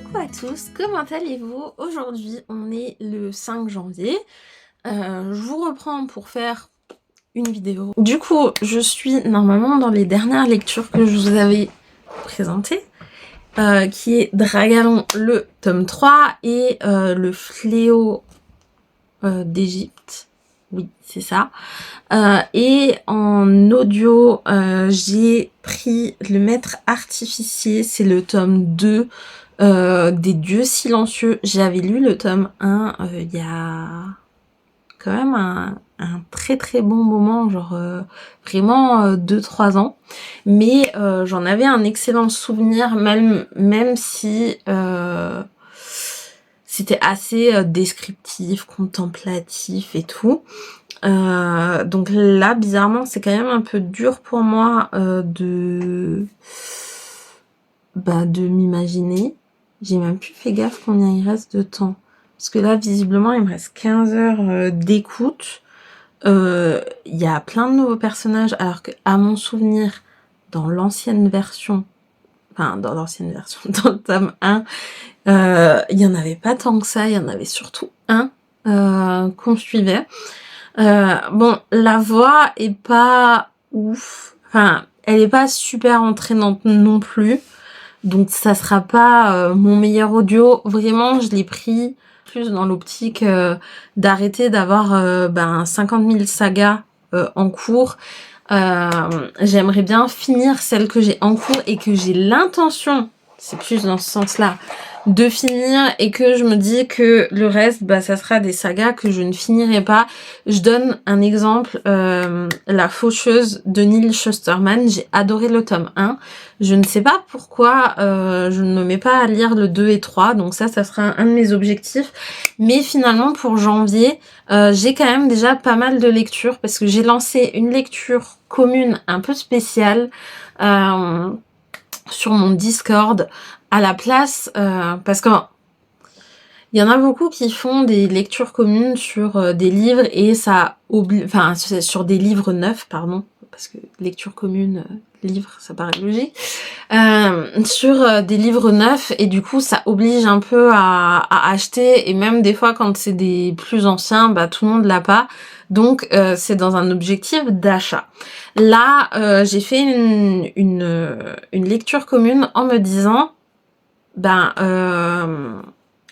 Coucou à tous, comment allez-vous? Aujourd'hui, on est le 5 janvier. Je vous reprends pour faire une vidéo. Du coup, je suis normalement dans les dernières lectures que je vous avais présentées, qui est Dragalon, le tome 3 et le fléau d'Égypte. Oui, c'est ça. Et en audio, j'ai pris Le Maître Artificier, c'est le tome 2 des Dieux Silencieux. J'avais lu le tome 1 il y a quand même un très très bon moment, genre vraiment 2-3 ans. Mais j'en avais un excellent souvenir, même si c'était assez descriptif, contemplatif et tout. Donc là, bizarrement, c'est quand même un peu dur pour moi de m'imaginer. J'ai même plus fait gaffe combien il reste de temps. Parce que là, visiblement, il me reste 15 heures d'écoute. Il y a plein de nouveaux personnages, alors que, à mon souvenir, dans l'ancienne version, dans le tome 1, il y en avait pas tant que ça, il y en avait surtout un qu'on suivait. Bon, la voix est pas ouf. Enfin, elle est pas super entraînante non plus. Donc ça sera pas mon meilleur audio. Vraiment, je l'ai pris plus dans l'optique d'arrêter d'avoir 50 000 sagas en cours. J'aimerais bien finir celle que j'ai en cours et que j'ai l'intention, c'est plus dans ce sens-là, de finir, et que je me dis que le reste, ça sera des sagas que je ne finirai pas. Je donne un exemple, La Faucheuse de Neil Shusterman. J'ai adoré le tome 1. Je ne sais pas pourquoi je ne me mets pas à lire le 2 et 3, donc ça sera un de mes objectifs. Mais finalement, pour janvier, j'ai quand même déjà pas mal de lectures, parce que j'ai lancé une lecture commune un peu spéciale sur mon Discord à la place, parce que il y en a beaucoup qui font des lectures communes sur des livres, et ça oblige, enfin sur des livres neufs, pardon, parce que lecture commune, livre, ça paraît logique, sur des livres neufs, et du coup ça oblige un peu à acheter, et même des fois quand c'est des plus anciens, tout le monde l'a pas, donc c'est dans un objectif d'achat. Là, j'ai fait une lecture commune en me disant,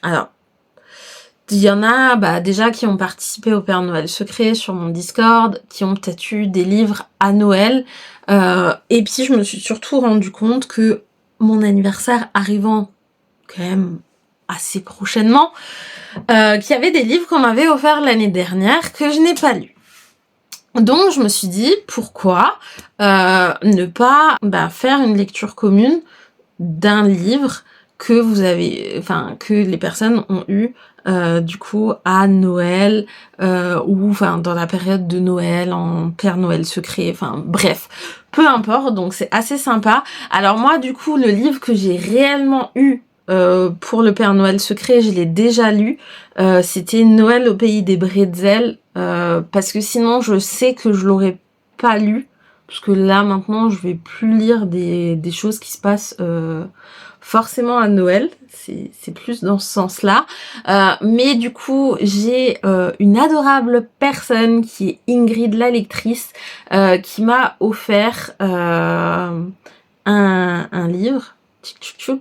alors, il y en a déjà qui ont participé au Père Noël secret sur mon Discord, qui ont peut-être eu des livres à Noël. Et puis je me suis surtout rendu compte que mon anniversaire arrivant quand même assez prochainement, qu'il y avait des livres qu'on m'avait offerts l'année dernière que je n'ai pas lus. Donc je me suis dit, pourquoi ne pas faire une lecture commune d'un livre que vous avez, que les personnes ont eu du coup à Noël, ou dans la période de Noël, en Père Noël secret, bref, peu importe. Donc c'est assez sympa. Alors moi, du coup, le livre que j'ai réellement eu pour le Père Noël secret, je l'ai déjà lu. C'était Noël au pays des bretzels, parce que sinon je sais que je l'aurais pas lu, parce que là maintenant je vais plus lire des choses qui se passent forcément à Noël, c'est plus dans ce sens-là. Mais du coup, j'ai une adorable personne qui est Ingrid la lectrice, qui m'a offert un livre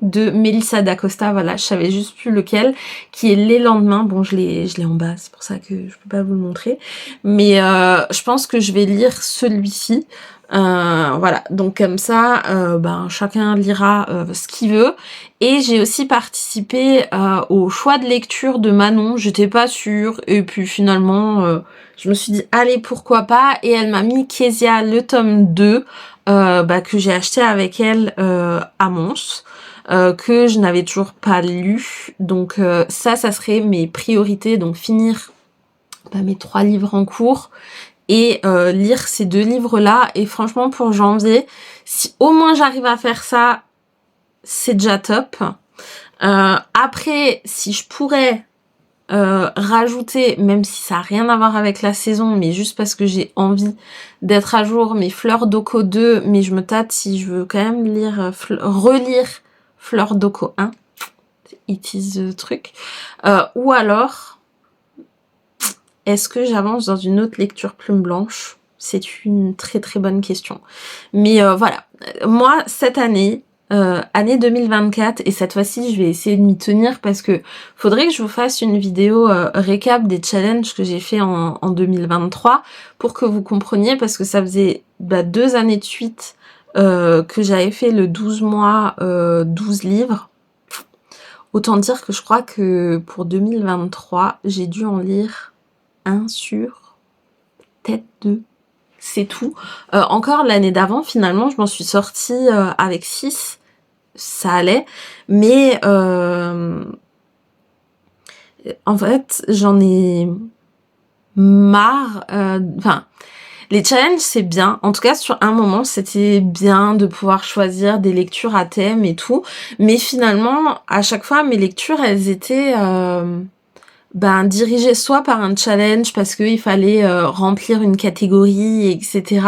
de Melissa d'Acosta, voilà, je savais juste plus lequel, qui est Les Lendemains. Bon, je l'ai en bas, c'est pour ça que je peux pas vous le montrer, mais je pense que je vais lire celui-ci. Voilà, donc comme ça, chacun lira ce qu'il veut. Et j'ai aussi participé au choix de lecture de Manon, j'étais pas sûre, et puis finalement, je me suis dit, allez, pourquoi pas, et elle m'a mis Kezia, le tome 2, que j'ai acheté avec elle à Mons, que je n'avais toujours pas lu. Donc ça serait mes priorités, donc finir mes 3 livres en cours et lire ces 2 livres-là. Et franchement, pour janvier, si au moins j'arrive à faire ça, c'est déjà top. Après, si je pourrais rajouter, même si ça n'a rien à voir avec la saison, mais juste parce que j'ai envie d'être à jour, mes Fleurs d'Oko 2, mais je me tâte si je veux quand même relire Fleurs d'Oko 1. C'est it is the truc. Ou alors, est-ce que j'avance dans une autre lecture plume blanche? C'est une très très bonne question. Mais voilà, moi cette année, année 2024, et cette fois-ci je vais essayer de m'y tenir parce que faudrait que je vous fasse une vidéo récap des challenges que j'ai fait en 2023 pour que vous compreniez, parce que ça faisait 2 années de suite que j'avais fait le 12 mois, 12 livres. Autant dire que je crois que pour 2023, j'ai dû en lire un sur peut-être 2. C'est tout. Encore l'année d'avant, finalement, je m'en suis sortie avec 6. Ça allait. Mais en fait, j'en ai marre. Enfin, les challenges, c'est bien. En tout cas, sur un moment, c'était bien de pouvoir choisir des lectures à thème et tout. Mais finalement, à chaque fois, mes lectures, elles étaient dirigées soit par un challenge parce qu'il fallait remplir une catégorie, etc.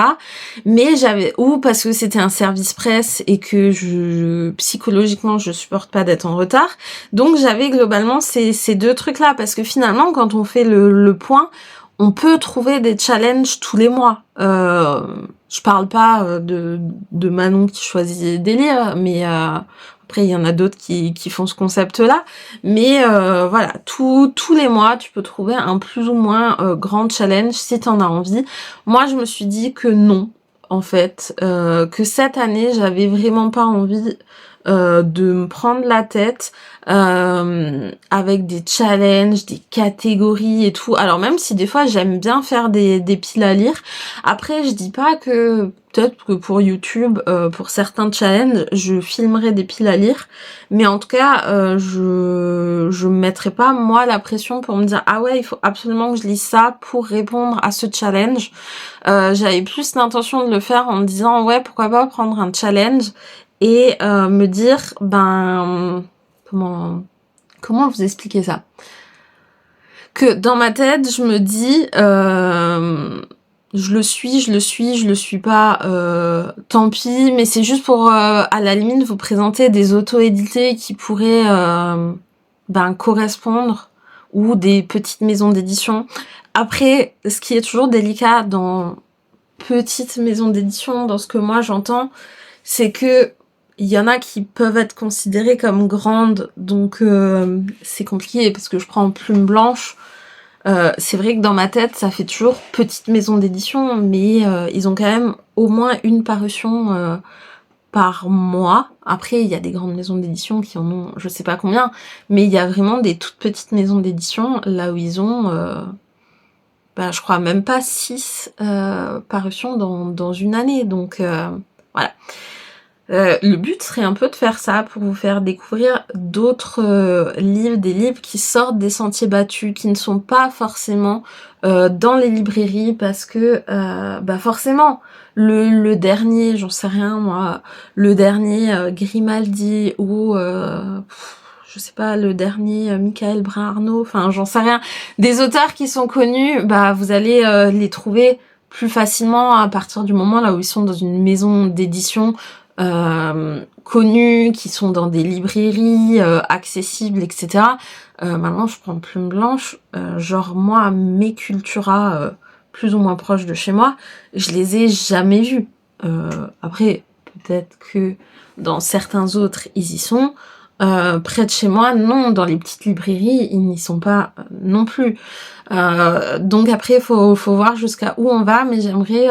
Mais ou parce que c'était un service presse et que psychologiquement, je supporte pas d'être en retard. Donc, j'avais globalement ces deux trucs-là, parce que finalement, quand on fait le point, on peut trouver des challenges tous les mois. Je parle pas de Manon qui choisit des livres, mais après il y en a d'autres qui font ce concept-là. Mais voilà, tous les mois, tu peux trouver un plus ou moins grand challenge si t'en as envie. Moi, je me suis dit que non, en fait, que cette année, j'avais vraiment pas envie de me prendre la tête avec des challenges, des catégories et tout. Alors même si des fois j'aime bien faire des piles à lire, après je dis pas que peut-être que pour YouTube, pour certains challenges, je filmerai des piles à lire, mais en tout cas je me mettrai pas moi la pression pour me dire ah ouais il faut absolument que je lise ça pour répondre à ce challenge. J'avais plus l'intention de le faire en me disant ouais pourquoi pas prendre un challenge et me dire comment vous expliquer ça, que dans ma tête je me dis je le suis pas, tant pis, mais c'est juste pour à la limite vous présenter des auto-édités qui pourraient correspondre, ou des petites maisons d'édition. Après, ce qui est toujours délicat dans petites maisons d'édition, dans ce que moi j'entends, c'est que il y en a qui peuvent être considérées comme grandes, donc c'est compliqué parce que je prends en plume blanche. C'est vrai que dans ma tête, ça fait toujours petite maison d'édition, mais ils ont quand même au moins une parution par mois. Après, il y a des grandes maisons d'édition qui en ont je sais pas combien, mais il y a vraiment des toutes petites maisons d'édition là où ils ont je crois même pas 6 parutions dans une année, donc voilà. Le but serait un peu de faire ça pour vous faire découvrir d'autres livres, des livres qui sortent des sentiers battus, qui ne sont pas forcément dans les librairies, parce que forcément le dernier, j'en sais rien moi, le dernier Grimaldi ou je sais pas, le dernier Michael Brun-Arnaud, enfin j'en sais rien, des auteurs qui sont connus, vous allez les trouver plus facilement à partir du moment là où ils sont dans une maison d'édition connus, qui sont dans des librairies accessibles, etc. Maintenant, je prends plume blanche. Genre, moi, mes Cultura plus ou moins proches de chez moi, je les ai jamais vus. Après, peut-être que dans certains autres, ils y sont. Près de chez moi, non, dans les petites librairies, ils n'y sont pas non plus. Donc après, faut voir jusqu'à où on va, mais j'aimerais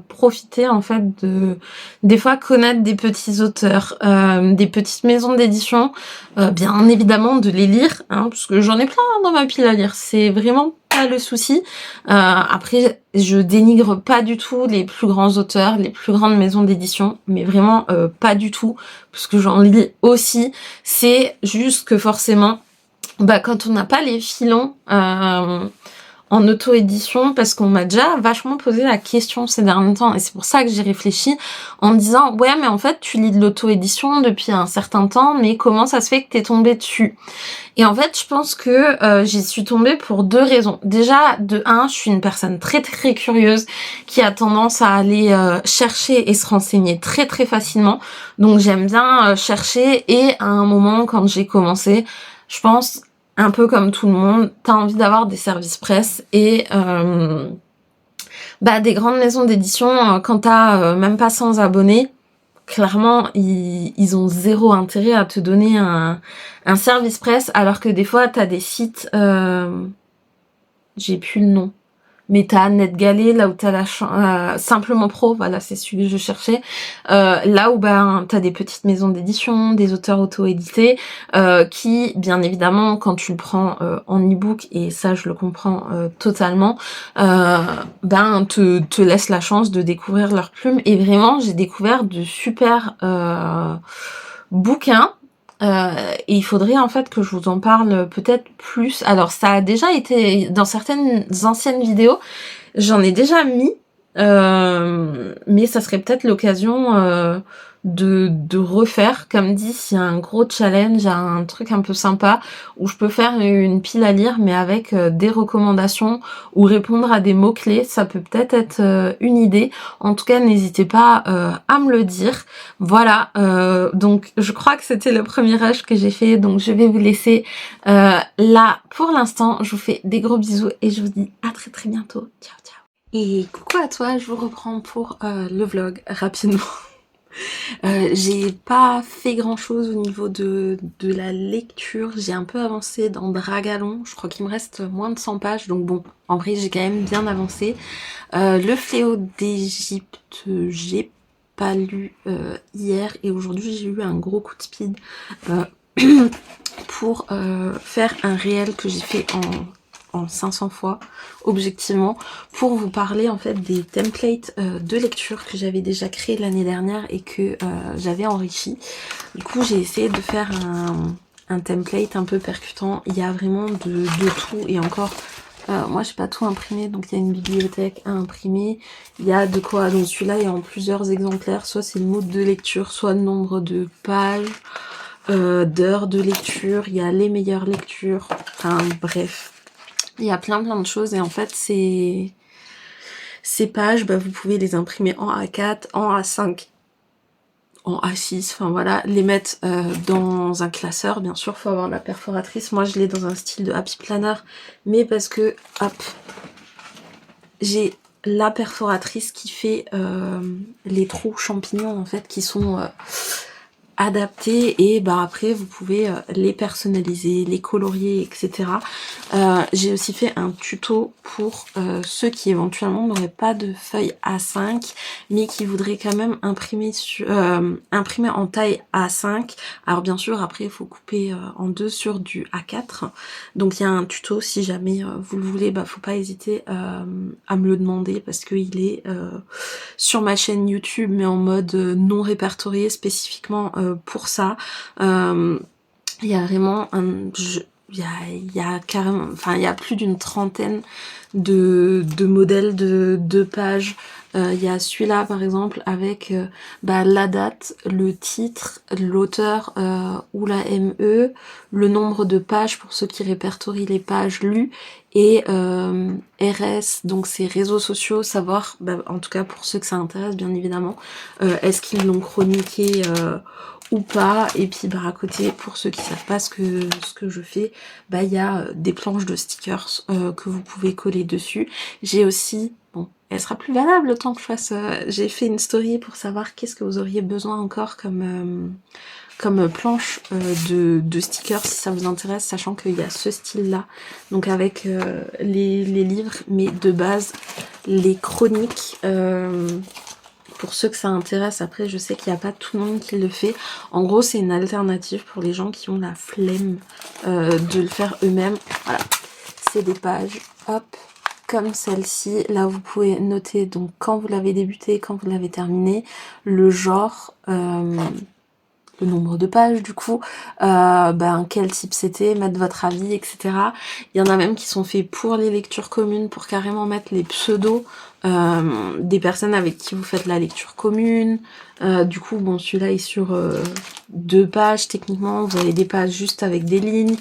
profiter en fait de des fois connaître des petits auteurs, des petites maisons d'édition, bien évidemment de les lire, parce que j'en ai plein dans ma pile à lire, c'est vraiment pas le souci. Après, je dénigre pas du tout les plus grands auteurs, les plus grandes maisons d'édition, mais vraiment pas du tout, parce que j'en lis aussi. C'est juste que forcément, quand on n'a pas les filons en en auto-édition parce qu'on m'a déjà vachement posé la question ces derniers temps et c'est pour ça que j'ai réfléchi en me disant ouais mais en fait tu lis de l'auto-édition depuis un certain temps mais comment ça se fait que t'es tombée dessus? Et en fait je pense que j'y suis tombée pour 2 raisons. Déjà de un, je suis une personne très très curieuse qui a tendance à aller chercher et se renseigner très très facilement. Donc j'aime bien chercher et à un moment quand j'ai commencé, je pense un peu comme tout le monde, t'as envie d'avoir des services presse et bah des grandes maisons d'édition quand t'as même pas 100 abonnés, clairement ils ont zéro intérêt à te donner un service presse alors que des fois t'as des sites, j'ai plus le nom. Mais t'as NetGalley, là où t'as Simplement Pro, voilà, c'est celui que je cherchais. Là où ben t'as des petites maisons d'édition, des auteurs auto-édités, qui, bien évidemment, quand tu le prends en e-book, et ça je le comprends totalement, ben te laissent la chance de découvrir leurs plumes. Et vraiment, j'ai découvert de super bouquins. Et il faudrait en fait que je vous en parle peut-être plus. Alors ça a déjà été dans certaines anciennes vidéos, j'en ai déjà mis, mais ça serait peut-être l'occasion de refaire. Comme dit, s'il y a un gros challenge, un truc un peu sympa, où je peux faire une pile à lire, mais avec des recommandations, ou répondre à des mots-clés, ça peut peut-être être une idée. En tout cas, n'hésitez pas à me le dire. Voilà, donc je crois que c'était le premier rush que j'ai fait, donc je vais vous laisser là pour l'instant. Je vous fais des gros bisous et je vous dis à très très bientôt. Ciao ciao. Et coucou à toi, je vous reprends pour le vlog rapidement. J'ai pas fait grand chose au niveau de la lecture, j'ai un peu avancé dans Dragalon, je crois qu'il me reste moins de 100 pages, donc bon, en vrai j'ai quand même bien avancé. Le Fléau d'Égypte, j'ai pas lu hier et aujourd'hui j'ai eu un gros coup de speed pour faire un réel que j'ai fait en 500 fois, objectivement, pour vous parler en fait des templates de lecture que j'avais déjà créé l'année dernière et que j'avais enrichi. Du coup, j'ai essayé de faire un template un peu percutant. Il y a vraiment de tout et encore, moi j'ai pas tout imprimé, donc il y a une bibliothèque à imprimer. Il y a de quoi, donc celui-là est en plusieurs exemplaires, soit c'est le mode de lecture, soit le nombre de pages, d'heures de lecture, il y a les meilleures lectures, enfin bref. Il y a plein de choses et en fait ces pages, bah, vous pouvez les imprimer en A4, en A5, en A6, enfin voilà, les mettre dans un classeur, bien sûr, faut avoir la perforatrice. Moi je l'ai dans un style de Happy Planner, mais parce que, hop, j'ai la perforatrice qui fait les trous champignons en fait, qui sont adaptés et bah après vous pouvez les personnaliser, les colorier, etc. J'ai aussi fait un tuto pour ceux qui éventuellement n'auraient pas de feuille A5 mais qui voudraient quand même imprimer en taille A5. Alors bien sûr après il faut couper en deux sur du A4, donc il y a un tuto si jamais vous le voulez, bah faut pas hésiter à me le demander parce qu'il est sur ma chaîne YouTube mais en mode non répertorié spécifiquement pour ça. Il y a vraiment il y a carrément, enfin il y a plus d'une trentaine de modèles de pages. Il y a celui-là par exemple avec la date, le titre, l'auteur ou la ME, le nombre de pages pour ceux qui répertorient les pages lues et RS, donc ces réseaux sociaux, savoir, en tout cas pour ceux que ça intéresse bien évidemment, est-ce qu'ils l'ont chroniqué ou pas. Et puis à côté, pour ceux qui savent pas ce que je fais, il y a des planches de stickers que vous pouvez coller dessus. J'ai aussi, bon, elle sera plus valable le temps que je fasse, j'ai fait une story pour savoir qu'est-ce que vous auriez besoin encore comme planche de stickers si ça vous intéresse, sachant qu'il y a ce style là, donc avec les livres, mais de base les chroniques, pour ceux que ça intéresse. Après je sais qu'il n'y a pas tout le monde qui le fait. En gros c'est une alternative pour les gens qui ont la flemme de le faire eux-mêmes. Voilà, c'est des pages, hop, comme celle-ci. Là vous pouvez noter donc quand vous l'avez débuté, quand vous l'avez terminé, le genre, le nombre de pages du coup, quel type c'était, mettre votre avis, etc. Il y en a même qui sont faits pour les lectures communes, pour carrément mettre les pseudos des personnes avec qui vous faites la lecture commune. Du coup, bon, celui-là est sur 2 pages techniquement, vous avez des pages juste avec des lignes,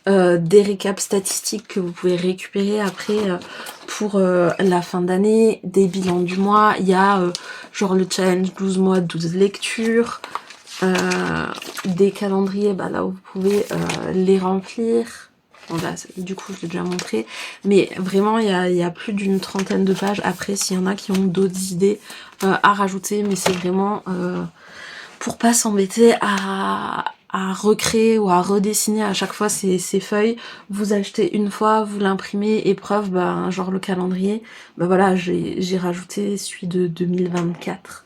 des récaps statistiques que vous pouvez récupérer après pour la fin d'année, des bilans du mois, il y a genre le challenge 12 mois, 12 lectures, des calendriers, là où vous pouvez les remplir. Bon, là, du coup, je l'ai déjà montré. Mais vraiment, il y a plus d'une trentaine de pages. Après, s'il y en a qui ont d'autres idées à rajouter, mais c'est vraiment pour pas s'embêter à recréer ou à redessiner à chaque fois ces feuilles. Vous achetez une fois, vous l'imprimez, épreuve, genre le calendrier. Voilà, j'ai rajouté celui de 2024.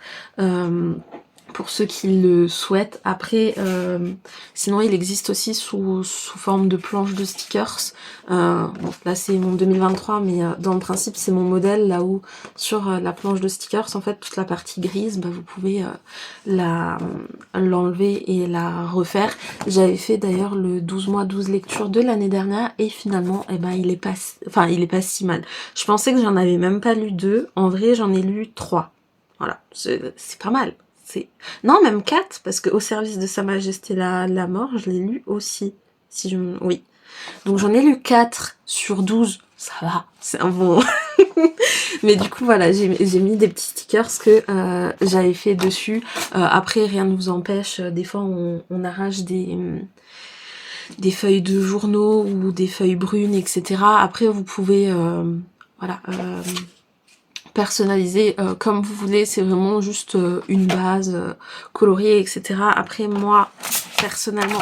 Pour ceux qui le souhaitent. Après, sinon il existe aussi sous forme de planche de stickers. Bon, là c'est mon 2023, mais dans le principe c'est mon modèle, là où sur la planche de stickers, en fait toute la partie grise, vous pouvez l'enlever et la refaire. J'avais fait d'ailleurs le 12 mois 12 lectures de l'année dernière et finalement il est pas si mal. Je pensais que j'en avais même pas lu 2, en vrai j'en ai lu 3. Voilà, c'est pas mal. Non, même 4, parce que Au service de Sa Majesté la Mort, je l'ai lu aussi. Oui. Donc j'en ai lu 4 sur 12. Ça va, c'est un bon... Mais du coup, voilà, j'ai mis des petits stickers que j'avais fait dessus. Après, rien ne vous empêche. Des fois, on arrache des feuilles de journaux ou des feuilles brunes, etc. Après, vous pouvez... personnaliser comme vous voulez, c'est vraiment juste une base coloriée, etc. Après moi personnellement,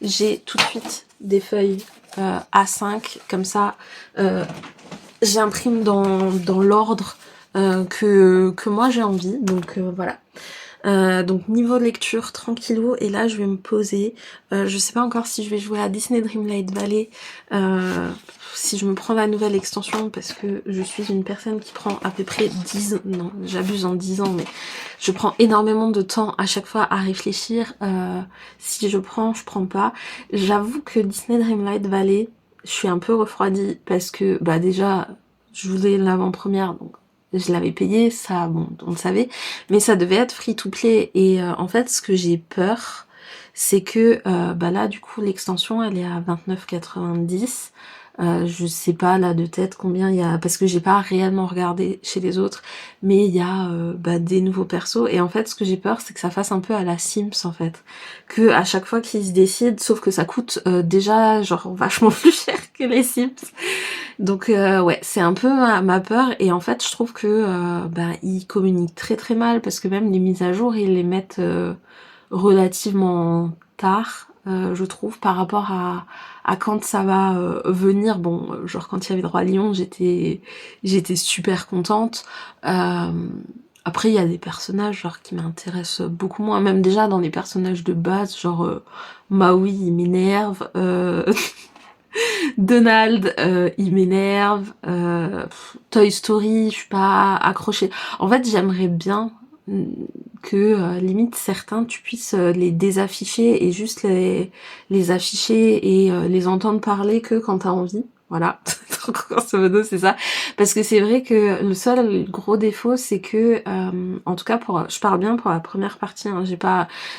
j'ai tout de suite des feuilles A5 comme ça, j'imprime dans l'ordre que moi j'ai envie, donc voilà. Donc niveau lecture tranquillou, et là je vais me poser. Je sais pas encore si je vais jouer à Disney Dreamlight Valley, si je me prends la nouvelle extension, parce que je suis une personne qui prend à peu près 10 ans, non j'abuse en 10 ans, mais je prends énormément de temps à chaque fois à réfléchir. Si je prends pas. J'avoue que Disney Dreamlight Valley, je suis un peu refroidie parce que déjà je voulais l'avant-première, donc je l'avais payé, ça, bon, on le savait, mais ça devait être free to play. Et en fait, ce que j'ai peur, c'est que là, du coup, l'extension, elle est à 29,90. Je sais pas là de tête combien il y a, parce que j'ai pas réellement regardé chez les autres, mais il y a des nouveaux persos. Et en fait, ce que j'ai peur, c'est que ça fasse un peu à la Sims, en fait, que à chaque fois qu'ils se décident, sauf que ça coûte déjà genre vachement plus cher que les Sims. Donc ouais, c'est un peu ma peur, et en fait je trouve que ils communiquent très très mal, parce que même les mises à jour ils les mettent relativement tard, je trouve, par rapport à quand ça va venir. Bon, genre quand il y avait le Roi Lion, j'étais super contente. Après il y a des personnages genre qui m'intéressent beaucoup moins, même déjà dans les personnages de base, genre Maui il m'énerve, Donald, il m'énerve. Toy Story, je suis pas accrochée. En fait, j'aimerais bien que limite certains tu puisses les désafficher et juste les afficher et les entendre parler que quand t'as envie. Voilà, grosso modo c'est ça. Parce que c'est vrai que le seul gros défaut, c'est que, en tout cas je parle bien pour la première partie, hein,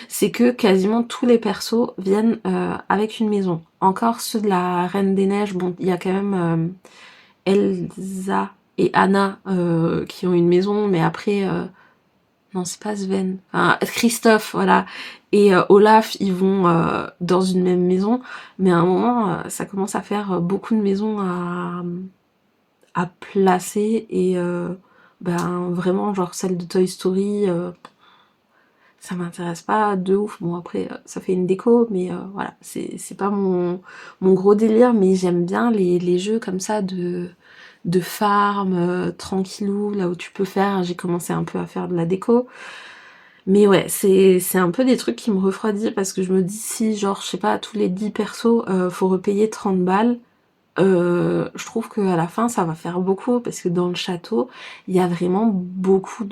c'est que quasiment tous les persos viennent avec une maison. Encore ceux de la Reine des Neiges, bon, il y a quand même Elsa et Anna qui ont une maison, mais après, non c'est pas Sven, enfin Christophe, voilà, et Olaf, ils vont dans une même maison, mais à un moment, ça commence à faire beaucoup de maisons à placer, et vraiment genre celle de Toy Story, ça m'intéresse pas de ouf. Bon après ça fait une déco, mais voilà, c'est pas mon gros délire, mais j'aime bien les jeux comme ça de farm, tranquillou, là où tu peux faire, j'ai commencé un peu à faire de la déco. Mais ouais, c'est un peu des trucs qui me refroidissent, parce que je me dis, si genre, je sais pas, tous les 10 persos, faut repayer 30 balles, je trouve qu'à la fin, ça va faire beaucoup, parce que dans le château, il y a vraiment beaucoup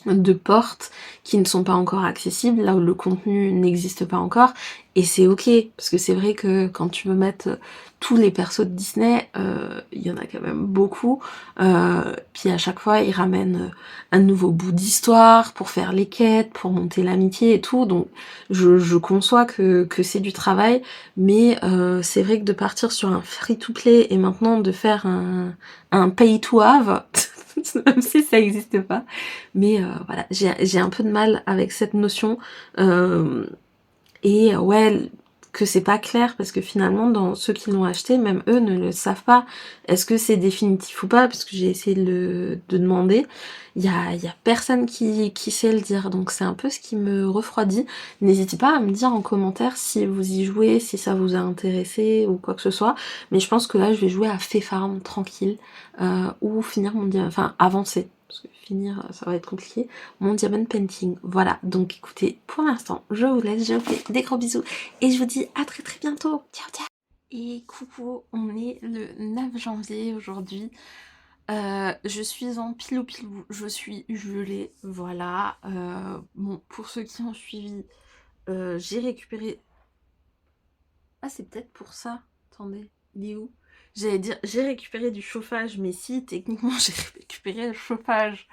de portes qui ne sont pas encore accessibles, là où le contenu n'existe pas encore, et c'est ok, parce que c'est vrai que quand tu veux mettre tous les persos de Disney, il y en a quand même beaucoup, puis à chaque fois ils ramènent un nouveau bout d'histoire pour faire les quêtes, pour monter l'amitié et tout, donc je conçois que c'est du travail, mais c'est vrai que de partir sur un free-to-play et maintenant de faire un pay-to-have, même si ça n'existe pas, mais voilà, j'ai un peu de mal avec cette notion. Et ouais, que c'est pas clair, parce que finalement, dans ceux qui l'ont acheté, même eux ne le savent pas. Est-ce que c'est définitif ou pas? Parce que j'ai essayé de demander. Il y a personne qui sait le dire, donc c'est un peu ce qui me refroidit. N'hésitez pas à me dire en commentaire si vous y jouez, si ça vous a intéressé ou quoi que ce soit. Mais je pense que là, je vais jouer à Fée Farm tranquille, ou finir mon enfin avancer. Parce que finir, ça va être compliqué. Mon diamond painting. Voilà, donc écoutez, pour l'instant, je vous laisse, je vous fais des gros bisous et je vous dis à très très bientôt. Ciao ciao. Et coucou, on est le 9 janvier aujourd'hui. Je suis en pilou pilou, je suis gelée, voilà. Bon, pour ceux qui ont suivi, j'ai récupéré... Ah, c'est peut-être pour ça. Attendez, il est où? J'allais dire, j'ai récupéré du chauffage, mais si, techniquement, j'ai récupéré le chauffage.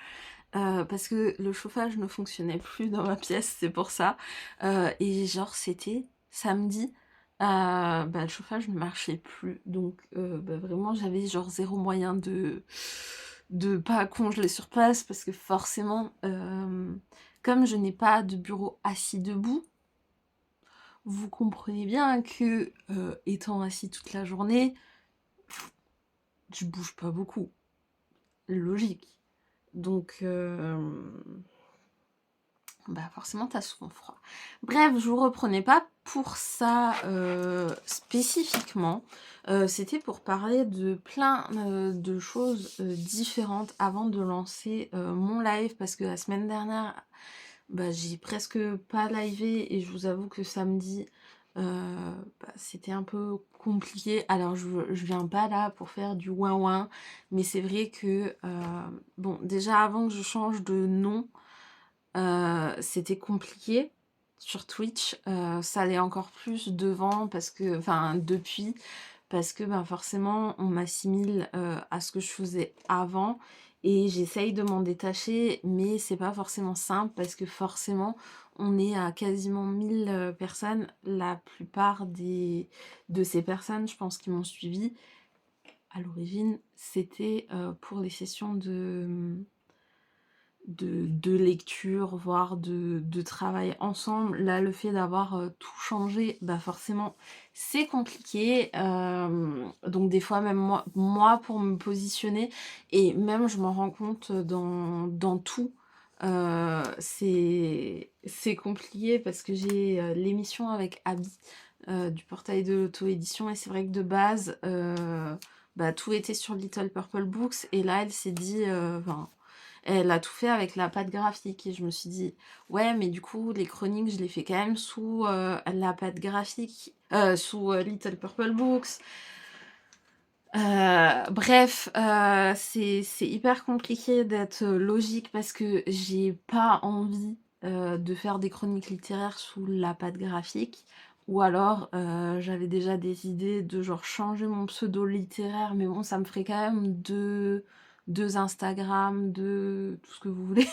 Parce que le chauffage ne fonctionnait plus dans ma pièce, c'est pour ça. Et genre, c'était samedi, le chauffage ne marchait plus. Donc, vraiment, j'avais genre zéro moyen de pas congeler sur place, parce que forcément, comme je n'ai pas de bureau assis debout, vous comprenez bien que, étant assis toute la journée, je bouge pas beaucoup. Logique. Donc, forcément t'as souvent froid. Bref, je vous reprenais pas pour ça spécifiquement. C'était pour parler de plein de choses différentes avant de lancer mon live, parce que la semaine dernière, j'ai presque pas livé, et je vous avoue que samedi, c'était un peu compliqué. Alors je viens pas là pour faire du ouin ouin, mais c'est vrai que bon, déjà avant que je change de nom, c'était compliqué sur Twitch. Ça allait encore plus devant, parce que, enfin depuis, parce que forcément on m'assimile à ce que je faisais avant, et j'essaye de m'en détacher, mais c'est pas forcément simple, parce que forcément on est à quasiment 1000 personnes. La plupart de ces personnes, je pense, qui m'ont suivi à l'origine, c'était pour les sessions de lecture, voire de travail ensemble. Là, le fait d'avoir tout changé, forcément, c'est compliqué. Donc des fois, même moi, pour me positionner, et même je m'en rends compte dans tout, c'est compliqué, parce que j'ai l'émission avec Abby du portail de l'auto-édition, et c'est vrai que de base, tout était sur Little Purple Books, et là, elle s'est dit... elle a tout fait avec la patte graphique, et je me suis dit, ouais, mais du coup, les chroniques, je les fais quand même sous la patte graphique, sous Little Purple Books. Bref, c'est hyper compliqué d'être logique, parce que j'ai pas envie de faire des chroniques littéraires sous la patte graphique. Ou alors, j'avais déjà des idées de genre changer mon pseudo littéraire, mais bon, ça me ferait quand même deux Instagram, tout ce que vous voulez.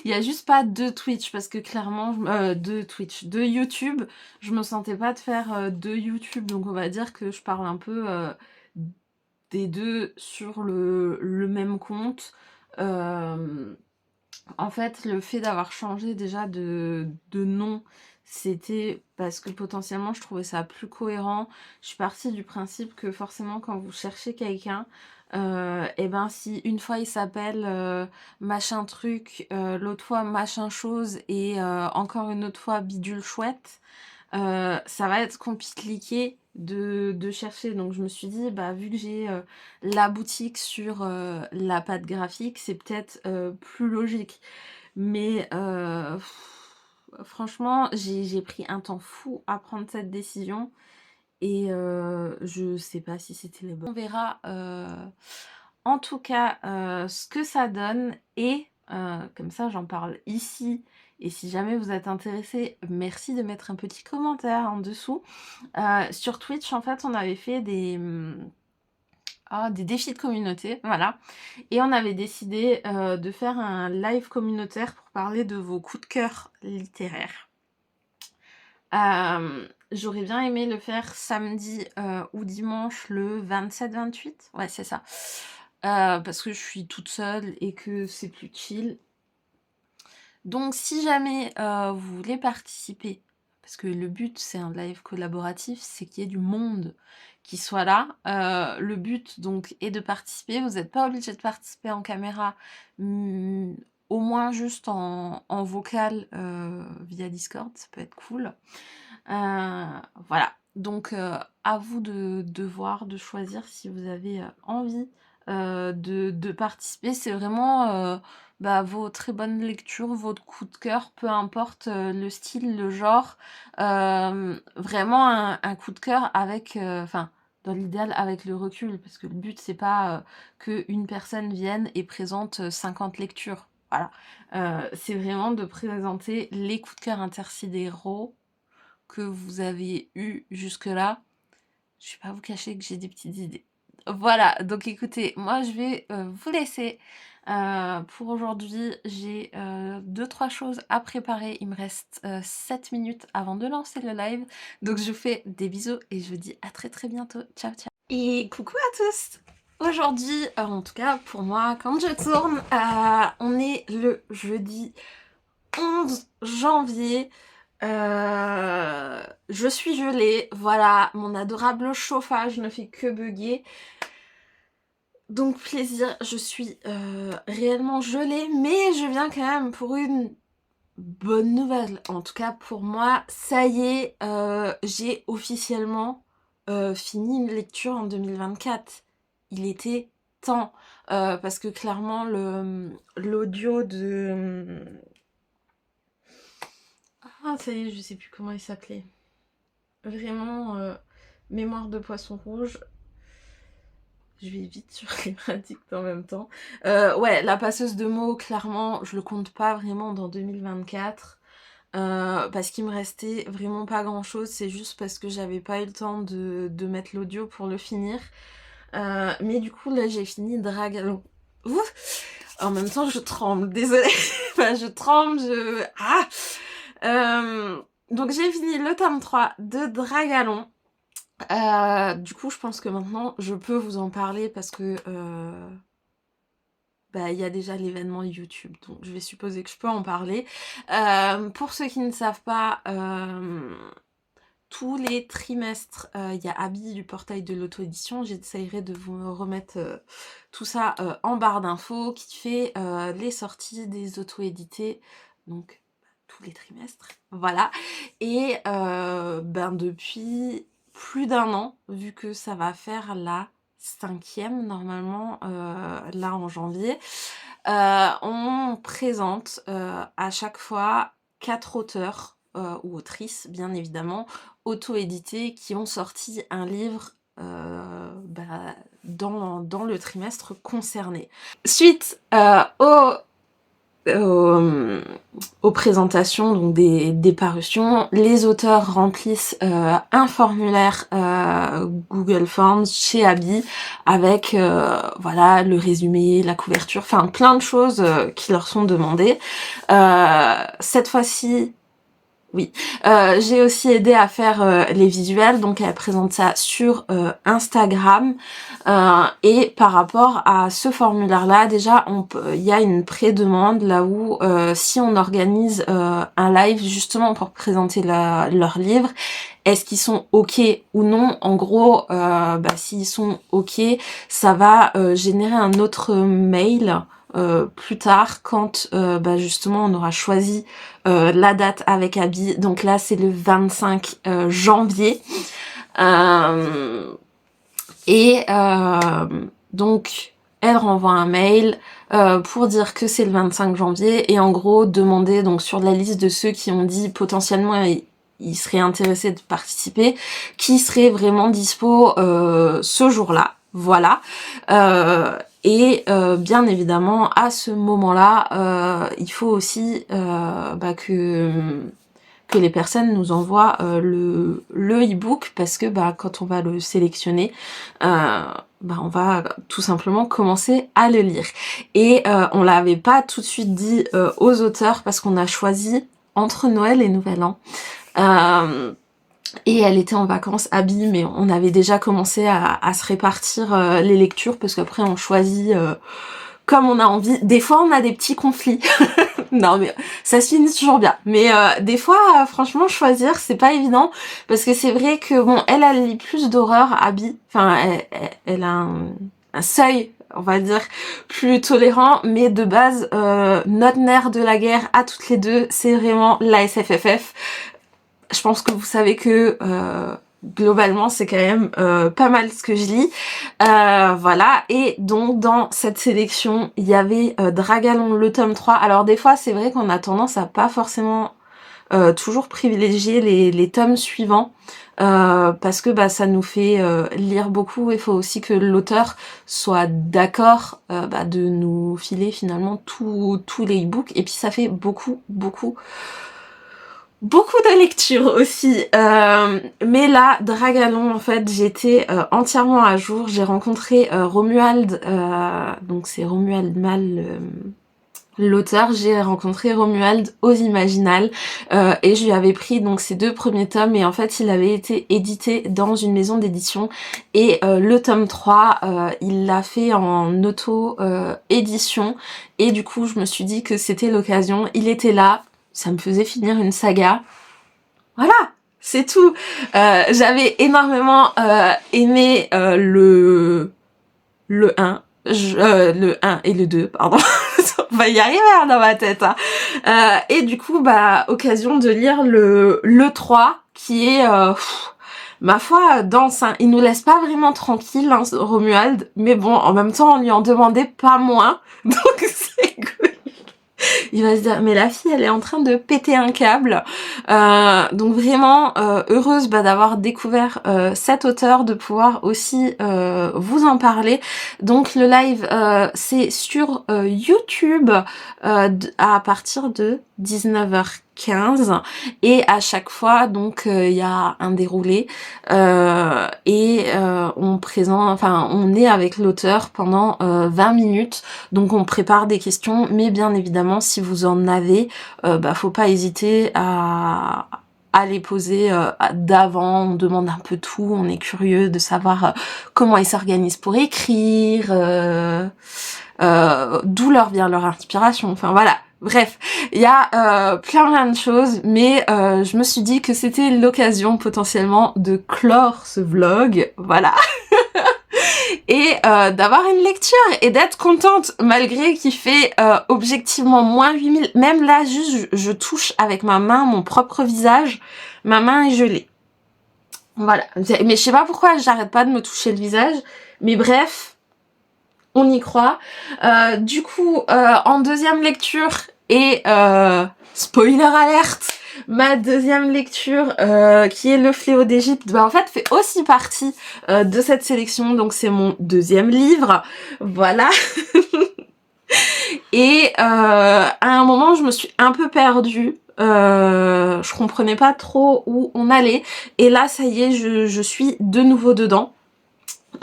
Il y a juste pas deux Twitch, parce que clairement, deux YouTube, je me sentais pas de faire deux YouTube, donc on va dire que je parle un peu des deux sur le même compte. En fait, le fait d'avoir changé déjà de nom, c'était parce que potentiellement je trouvais ça plus cohérent. Je suis partie du principe que forcément, quand vous cherchez quelqu'un, si une fois il s'appelle machin truc, l'autre fois machin chose, et encore une autre fois bidule chouette, ça va être compliqué de chercher. Donc je me suis dit, vu que j'ai la boutique sur la patte graphique, c'est peut-être plus logique. Mais franchement, j'ai pris un temps fou à prendre cette décision, et je sais pas si c'était les bons. On verra en tout cas ce que ça donne, et comme ça j'en parle ici. Et si jamais vous êtes intéressé, merci de mettre un petit commentaire en dessous. Sur Twitch, en fait, on avait fait des défis de communauté, voilà. Et on avait décidé de faire un live communautaire pour parler de vos coups de cœur littéraires. J'aurais bien aimé le faire samedi ou dimanche le 27-28. Ouais, c'est ça. Parce que je suis toute seule et que c'est plus chill. Donc si jamais vous voulez participer, parce que le but c'est un live collaboratif, c'est qu'il y ait du monde qui soit là. Le but donc est de participer, vous n'êtes pas obligé de participer en caméra, au moins juste en vocal via Discord, ça peut être cool. Voilà, donc à vous de voir, de choisir si vous avez envie de participer. C'est vraiment vos très bonnes lectures, votre coup de cœur, peu importe le style, le genre. Vraiment un coup de cœur avec, dans l'idéal avec le recul, parce que le but c'est pas qu'une personne vienne et présente 50 lectures. Voilà, c'est vraiment de présenter les coups de cœur intersidéraux que vous avez eu jusque-là. Je vais pas vous cacher que j'ai des petites idées. Voilà, donc écoutez, moi je vais vous laisser. Pour aujourd'hui, j'ai 2-3 choses à préparer. Il me reste 7 minutes avant de lancer le live. Donc je vous fais des bisous et je vous dis à très très bientôt. Ciao ciao. Et coucou à tous. Aujourd'hui, en tout cas pour moi, quand je tourne, on est le jeudi 11 janvier. Je suis gelée, voilà, mon adorable chauffage ne fait que bugger. Donc plaisir, je suis réellement gelée, mais je viens quand même pour une bonne nouvelle. En tout cas pour moi, ça y est, j'ai officiellement fini une lecture en 2024. Il était temps, parce que clairement l'audio de... Ah ça y est, je sais plus comment il s'appelait. Vraiment, mémoire de poisson rouge. Je vais vite sur les Radicts en même temps. Ouais, la passeuse de mots, clairement, je le compte pas vraiment dans 2024. Parce qu'il me restait vraiment pas grand chose. C'est juste parce que j'avais pas eu le temps de mettre l'audio pour le finir. Mais du coup, là, j'ai fini Dragalon. Ouf. En même temps, je tremble, désolée. Enfin, je tremble, donc j'ai fini le tome 3 de Dragalon. Du coup, je pense que maintenant, je peux vous en parler parce que il y a déjà l'événement YouTube, donc je vais supposer que je peux en parler. Pour ceux qui ne savent pas, tous les trimestres, il y a Abby du portail de l'auto-édition. J'essayerai de vous remettre tout ça en barre d'infos, qui fait les sorties des auto-édités, donc tous les trimestres, voilà. Et depuis plus d'1 an, vu que ça va faire la 5e normalement, là en janvier, on présente à chaque fois 4 auteurs ou autrices, bien évidemment, auto-édités, qui ont sorti un livre dans le trimestre concerné. Suite aux présentations, donc des parutions, les auteurs remplissent un formulaire Google Forms chez Abby avec voilà, le résumé, la couverture, enfin plein de choses qui leur sont demandées. Cette fois-ci, oui, j'ai aussi aidé à faire les visuels, donc elle présente ça sur Instagram. Et par rapport à ce formulaire-là, déjà, il y a une pré-demande là où si on organise un live justement pour présenter leur livre, est-ce qu'ils sont OK ou non? En gros, s'ils sont OK, ça va générer un autre mail plus tard quand justement on aura choisi la date avec Abby. Donc là c'est le 25 janvier donc elle renvoie un mail pour dire que c'est le 25 janvier et en gros demander donc sur la liste de ceux qui ont dit potentiellement ils seraient intéressés de participer, qui serait vraiment dispo ce jour-là. Voilà. Et bien évidemment, à ce moment-là, il faut aussi que les personnes nous envoient le e-book, parce que quand on va le sélectionner, on va tout simplement commencer à le lire. Et on l'avait pas tout de suite dit aux auteurs, parce qu'on a choisi entre Noël et Nouvel An. Et elle était en vacances, Abby, mais on avait déjà commencé à se répartir les lectures, parce qu'après on choisit comme on a envie. Des fois on a des petits conflits. Non mais ça se finit toujours bien. Mais des fois, franchement, choisir, c'est pas évident. Parce que c'est vrai que, bon, elle lit plus d'horreur, Abby. Enfin, elle a un seuil, on va dire, plus tolérant. Mais de base, notre nerf de la guerre à toutes les deux, c'est vraiment la SFFF. Je pense que vous savez que globalement c'est quand même pas mal ce que je lis. Voilà, et donc dans cette sélection il y avait Dragalon le tome 3. Alors des fois c'est vrai qu'on a tendance à pas forcément toujours privilégier les tomes suivants, parce que ça nous fait lire beaucoup. Il faut aussi que l'auteur soit d'accord de nous filer finalement tous les e-books, et puis ça fait beaucoup de lectures aussi, mais là, Dragalon, en fait, j'étais entièrement à jour. J'ai rencontré Romuald, donc c'est Romuald Mal, l'auteur. J'ai rencontré Romuald aux Imaginales, et je lui avais pris donc ces 2 premiers tomes, et en fait il avait été édité dans une maison d'édition, et le tome 3 il l'a fait en auto édition, et du coup je me suis dit que c'était l'occasion. Il était là, ça me faisait finir une saga. Voilà, c'est tout. J'avais énormément aimé le 1, le 1 et le 2, pardon. On va y arriver dans ma tête. Hein. Et du coup, occasion de lire le 3, qui est, ma foi, dense. Hein. Il nous laisse pas vraiment tranquille, hein, Romuald. Mais bon, en même temps, on lui en demandait pas moins. Donc c'est cool. Il va se dire, mais la fille, elle est en train de péter un câble. Donc vraiment heureuse d'avoir découvert cet auteur, de pouvoir aussi vous en parler. Donc le live, c'est sur YouTube à partir de 19h15, et à chaque fois donc il y a un déroulé, et on est avec l'auteur pendant 20 minutes, donc on prépare des questions, mais bien évidemment si vous en avez, faut pas hésiter à les poser d'avant. On demande un peu tout, on est curieux de savoir comment ils s'organisent pour écrire, d'où leur vient leur inspiration, enfin voilà. Bref, il y a plein de choses, mais je me suis dit que c'était l'occasion potentiellement de clore ce vlog, voilà. Et d'avoir une lecture et d'être contente, malgré qu'il fait objectivement moins 8000. Même là, juste je touche avec ma main mon propre visage, ma main est gelée. Voilà, mais je sais pas pourquoi j'arrête pas de me toucher le visage, mais bref, on y croit. Du coup, en deuxième lecture, et spoiler alerte, ma deuxième lecture, qui est Le Fléau d'Égypte, en fait fait aussi partie de cette sélection, donc c'est mon deuxième livre, voilà. Et à un moment je me suis un peu perdue, je comprenais pas trop où on allait, et là ça y est, je suis de nouveau dedans.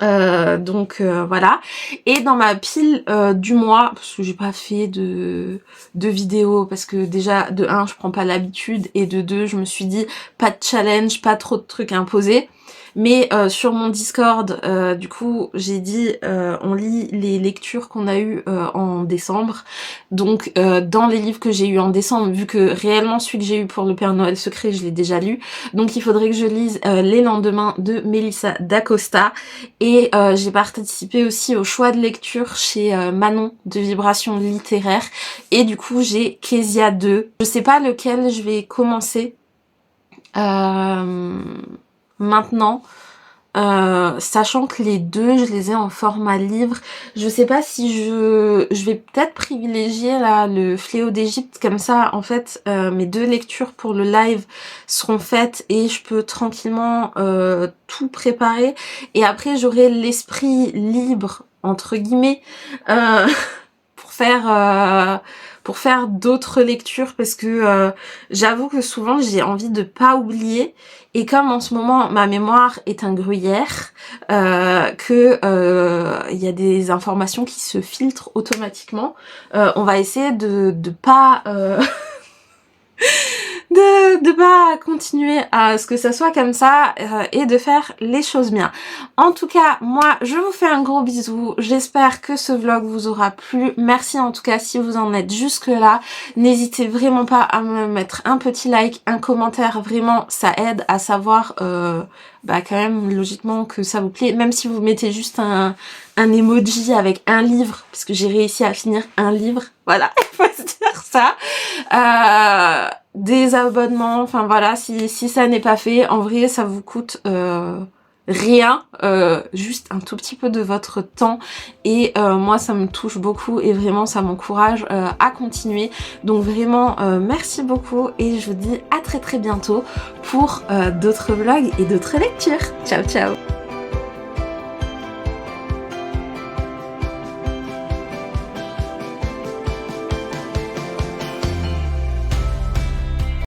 Donc voilà. Et dans ma pile du mois, parce que j'ai pas fait de vidéos, parce que déjà de 1 je prends pas l'habitude, et de 2 je me suis dit pas de challenge, pas trop de trucs imposés. Mais sur mon Discord, du coup, j'ai dit on lit les lectures qu'on a eues en décembre. Donc dans les livres que j'ai eu en décembre, vu que réellement celui que j'ai eu pour le Père Noël secret, je l'ai déjà lu. Donc il faudrait que je lise Les Lendemains de Melissa d'Acosta. Et j'ai participé aussi au choix de lecture chez Manon de Vibration Littéraire. Et du coup j'ai Kezia 2. Je sais pas lequel je vais commencer maintenant, sachant que les deux je les ai en format livre. Je sais pas si je vais peut-être privilégier là le Fléau d'Égypte, comme ça en fait mes 2 lectures pour le live seront faites et je peux tranquillement tout préparer, et après j'aurai l'esprit libre entre guillemets, pour faire d'autres lectures parce que j'avoue que souvent j'ai envie de pas oublier et comme en ce moment ma mémoire est un gruyère, il y a des informations qui se filtrent automatiquement, on va essayer de pas de pas continuer à ce que ça soit comme ça et de faire les choses bien. En tout cas, moi, je vous fais un gros bisou. J'espère que ce vlog vous aura plu. Merci en tout cas si vous en êtes jusque là. N'hésitez vraiment pas à me mettre un petit like, un commentaire. Vraiment, ça aide à savoir quand même logiquement que ça vous plaît. Même si vous mettez juste un emoji avec un livre, parce que j'ai réussi à finir un livre. Voilà, il faut se dire ça. Des abonnements, enfin voilà, si ça n'est pas fait, en vrai ça vous coûte rien, juste un tout petit peu de votre temps et moi ça me touche beaucoup et vraiment ça m'encourage à continuer. Donc vraiment merci beaucoup et je vous dis à très bientôt pour d'autres vlogs et d'autres lectures. Ciao ciao.